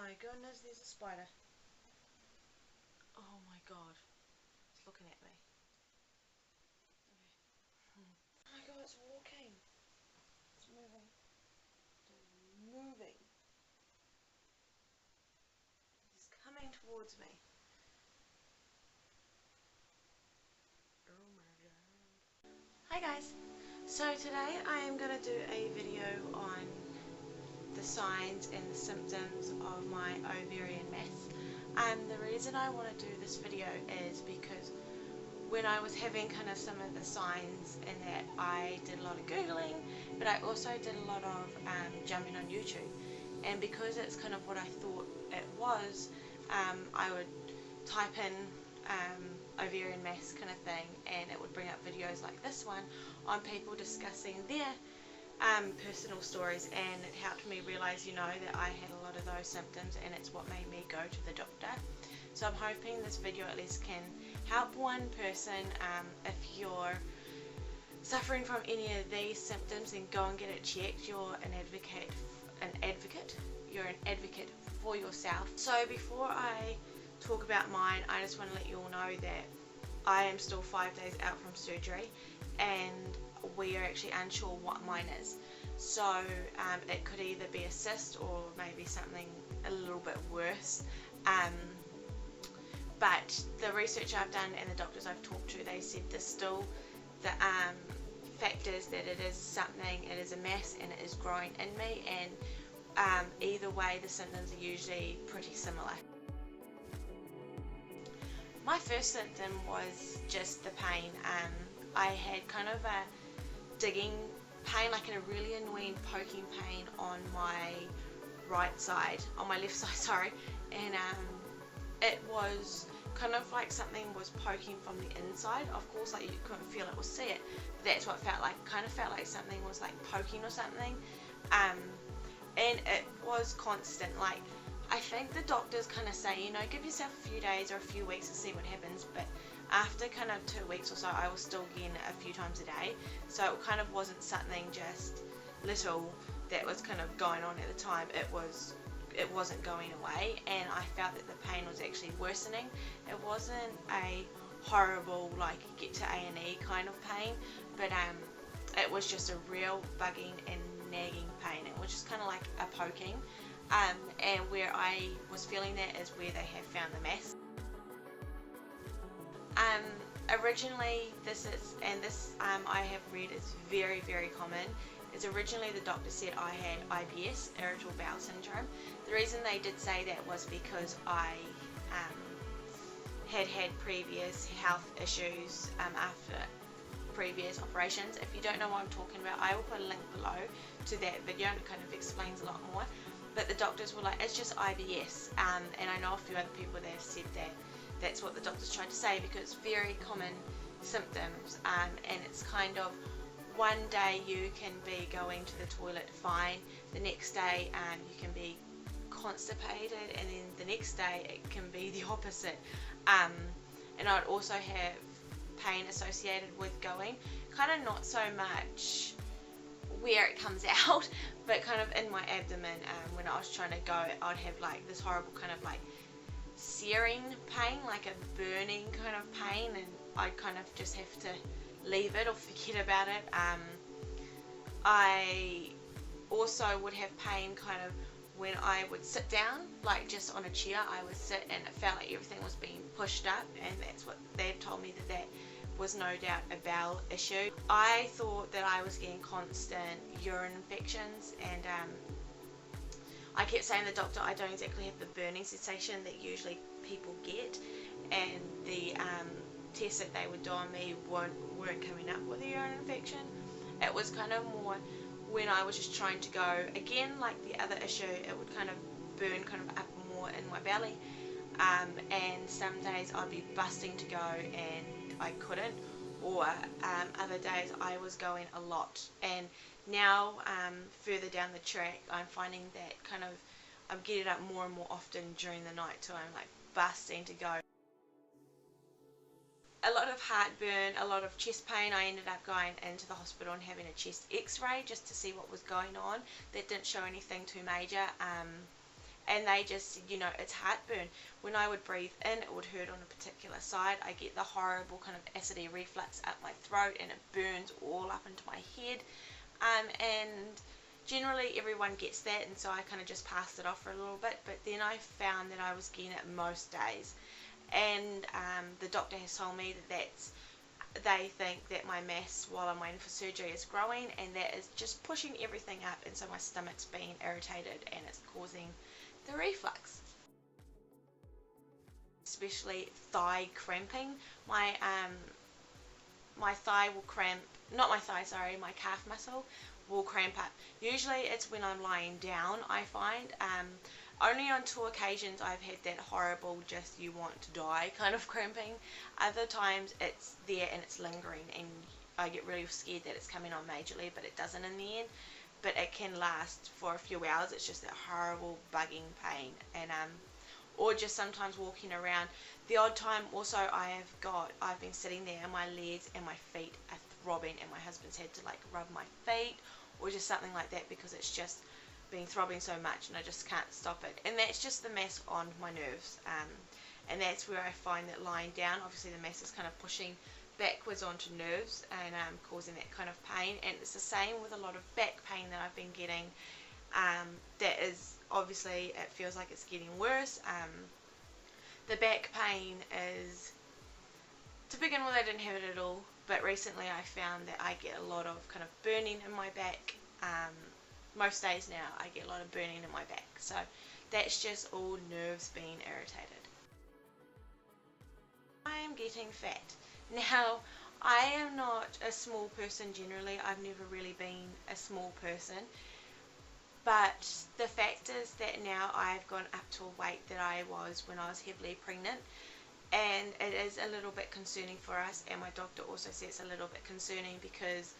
my goodness, there's a spider. Oh my god. It's looking at me. Okay. Oh my god, it's walking. It's moving. It's moving. It's coming towards me. Oh my god. Hi guys. So today I am going to do a video on the signs and the symptoms of my ovarian mass. The reason I want to do this video is because when I was having kind of some of the signs and that, I did a lot of Googling, but I also did a lot of jumping on YouTube, and because it's kind of what I thought it was, I would type in ovarian mass kind of thing, and it would bring up videos like this one on people discussing their personal stories, and it helped me realize, you know, that I had a lot of those symptoms, and it's what made me go to the doctor. So I'm hoping this video at least can help one person. If you're suffering from any of these symptoms, then go and get it checked. You're an advocate. You're an advocate for yourself. So before I talk about mine, I just want to let you all know that I am still 5 days out from surgery, and we are actually unsure what mine is. So it could either be a cyst or maybe something a little bit worse. But the research I've done and the doctors I've talked to, they said there's still the fact is that it is something, it is a mass, and it is growing in me, and either way the symptoms are usually pretty similar. My first symptom was just the pain. I had kind of a digging pain, like a really annoying poking pain on my right side, on my left side, sorry, and it was kind of like something was poking from the inside. Of course, like, you couldn't feel it or see it, but that's what it felt like. Kind of felt like something was like poking or something, and it was constant. Like, I think the doctors kind of say, you know, give yourself a few days or a few weeks to see what happens, but after kind of 2 weeks or so, I was still getting it a few times a day. So it kind of wasn't something just little that was kind of going on at the time. It wasn't going away, and I felt that the pain was actually worsening. It wasn't a horrible, like, get to A&E kind of pain, but it was just a real bugging and nagging pain. It was just kind of like a poking, and where I was feeling that is where they have found the mass. Originally, this I have read is very, very common. Is originally the doctor said I had IBS, irritable bowel syndrome. The reason they did say that was because I had previous health issues after previous operations. If you don't know what I'm talking about, I will put a link below to that video, and it kind of explains a lot more. But the doctors were like, it's just IBS, and I know a few other people that have said that that's what the doctors tried to say, because it's very common symptoms, and it's kind of, one day you can be going to the toilet fine, the next day you can be constipated, and then the next day it can be the opposite. And I'd also have pain associated with going, kind of not so much where it comes out, but kind of in my abdomen. When I was trying to go, I'd have like this horrible kind of like searing pain, like a burning kind of pain, and I'd kind of just have to leave it or forget about it. I also would have pain kind of when I would sit down, like just on a chair. I would sit and it felt like everything was being pushed up, and that's what they've told me, that was no doubt a bowel issue. I thought that I was getting constant urine infections, and I kept saying to the doctor, I don't exactly have the burning sensation that usually people get, and the tests that they would do on me weren't coming up with a urine infection. It was kind of more when I was just trying to go, again, like the other issue, it would kind of burn kind of up more in my belly, and some days I'd be busting to go and I couldn't, or other days I was going a lot. And now further down the track, I'm finding that kind of I'm getting up more and more often during the night, so I'm like busting to go. A lot of heartburn, a lot of chest pain. I ended up going into the hospital and having a chest x-ray just to see what was going on. That didn't show anything too major, and they just said, it's heartburn. When I would breathe in, it would hurt on a particular side. I get the horrible kind of acidy reflux up my throat, and it burns all up into my head. And generally everyone gets that, and so I kind of just passed it off for a little bit. But then I found that I was getting it most days, and the doctor has told me that they think that my mass while I'm waiting for surgery is growing, and that is just pushing everything up, and so my stomach's being irritated and it's causing the reflux. Especially thigh cramping. My thigh will cramp, not my thigh, sorry, my calf muscle will cramp up. Usually it's when I'm lying down, I find. Only on 2 occasions I've had that horrible, just you want to die kind of cramping. Other times it's there and it's lingering, and I get really scared that it's coming on majorly, but it doesn't in the end. But it can last for a few hours. It's just that horrible bugging pain, and or just sometimes walking around. The odd time also I've been sitting there and my legs and my feet are throbbing, and my husband's had to like rub my feet or just something like that, because it's just been throbbing so much and I just can't stop it. And that's just the mass on my nerves, and that's where I find that lying down, obviously the mass is kind of pushing backwards onto nerves and causing that kind of pain. And it's the same with a lot of back pain that I've been getting. That is obviously, it feels like it's getting worse. The back pain is, to begin with, I didn't have it at all, but recently I found that I get a lot of kind of burning in my back. Most days now I get a lot of burning in my back, so that's just all nerves being irritated. I am getting fat. Now, I am not a small person generally. I've never really been a small person, but the fact is that now I've gone up to a weight that I was when I was heavily pregnant, and it is a little bit concerning for us, and my doctor also says it's a little bit concerning because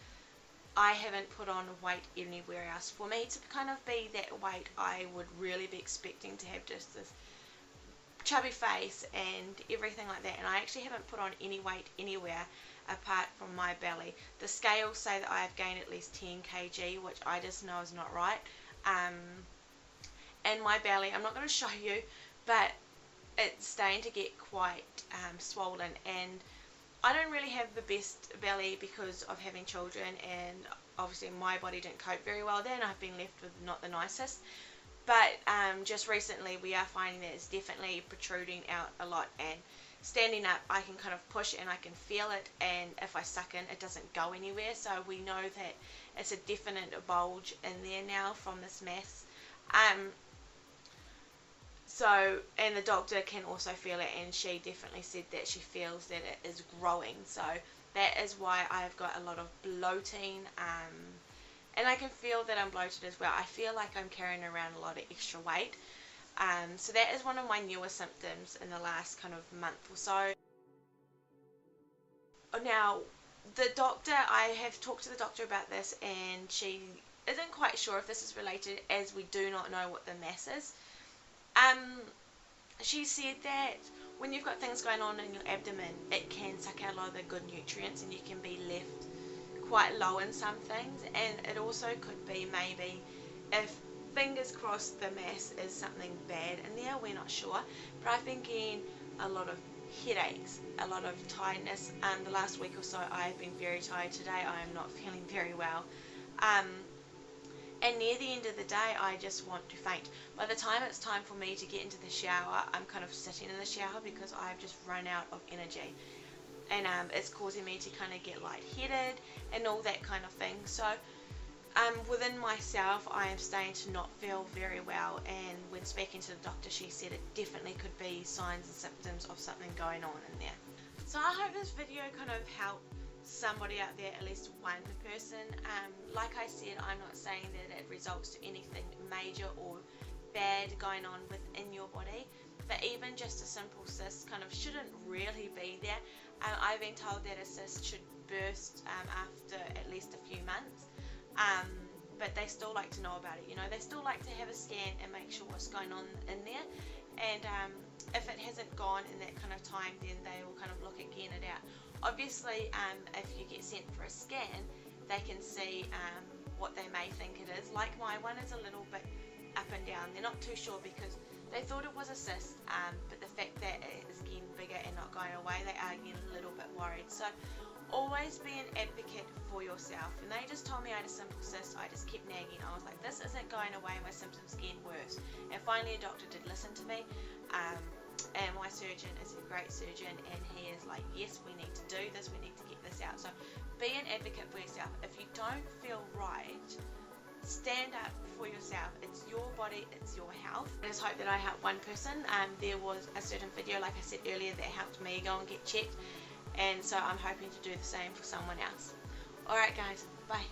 I haven't put on weight anywhere else. For me to kind of be that weight, I would really be expecting to have just this chubby face and everything like that, and I actually haven't put on any weight anywhere apart from my belly. The scales say that I have gained at least 10 kg, which I just know is not right. And my belly, I'm not going to show you, but it's starting to get quite swollen, and I don't really have the best belly because of having children, and obviously my body didn't cope very well then. I've been left with not the nicest. But just recently we are finding that it's definitely protruding out a lot, and standing up I can kind of push and I can feel it, and if I suck in it doesn't go anywhere, so we know that it's a definite bulge in there now from this mass. And the doctor can also feel it, and she definitely said that she feels that it is growing, so that is why I've got a lot of bloating, and I can feel that I'm bloated as well. I feel like I'm carrying around a lot of extra weight, so that is one of my newer symptoms in the last kind of month or so. Now, I have talked to the doctor about this, and she isn't quite sure if this is related, as we do not know what the mass is. She said that when you've got things going on in your abdomen, it can suck out a lot of the good nutrients, and you can be left quite low in some things. And it also could be maybe, if fingers crossed the mass is something bad in there, we're not sure. But I've been getting a lot of headaches, a lot of tiredness. The last week or so I've been very tired. Today I am not feeling very well. And near the end of the day, I just want to faint. By the time it's time for me to get into the shower, I'm kind of sitting in the shower because I've just run out of energy. And it's causing me to kind of get lightheaded and all that kind of thing. So within myself, I am starting to not feel very well. And when speaking to the doctor, she said it definitely could be signs and symptoms of something going on in there. So I hope this video kind of helped somebody out there, at least one person. Like I said, I'm not saying that it results to anything major or bad going on within your body, but even just a simple cyst kind of shouldn't really be there. I've been told that a cyst should burst after at least a few months, but they still like to know about it. They still like to have a scan and make sure what's going on in there, and if it hasn't gone in that kind of time, then they will kind of look at getting it out. Obviously, if you get sent for a scan, they can see what they may think it is. Like my one is a little bit up and down. They're not too sure because they thought it was a cyst, but the fact that it is getting bigger and not going away, they are getting a little bit worried. So always be an advocate for yourself. And they just told me I had a simple cyst. I just kept nagging. I was like, this isn't going away, my symptoms are getting worse. And finally a doctor did listen to me, and my surgeon is a great surgeon, and he is like, yes, we need to do this, we need to get this out. So be an advocate for yourself. If you don't feel right, stand up for yourself. It's your body, it's your health. I just hope that I helped one person. There was a certain video, like I said earlier, that helped me go and get checked, and so I'm hoping to do the same for someone else. Alright guys, bye.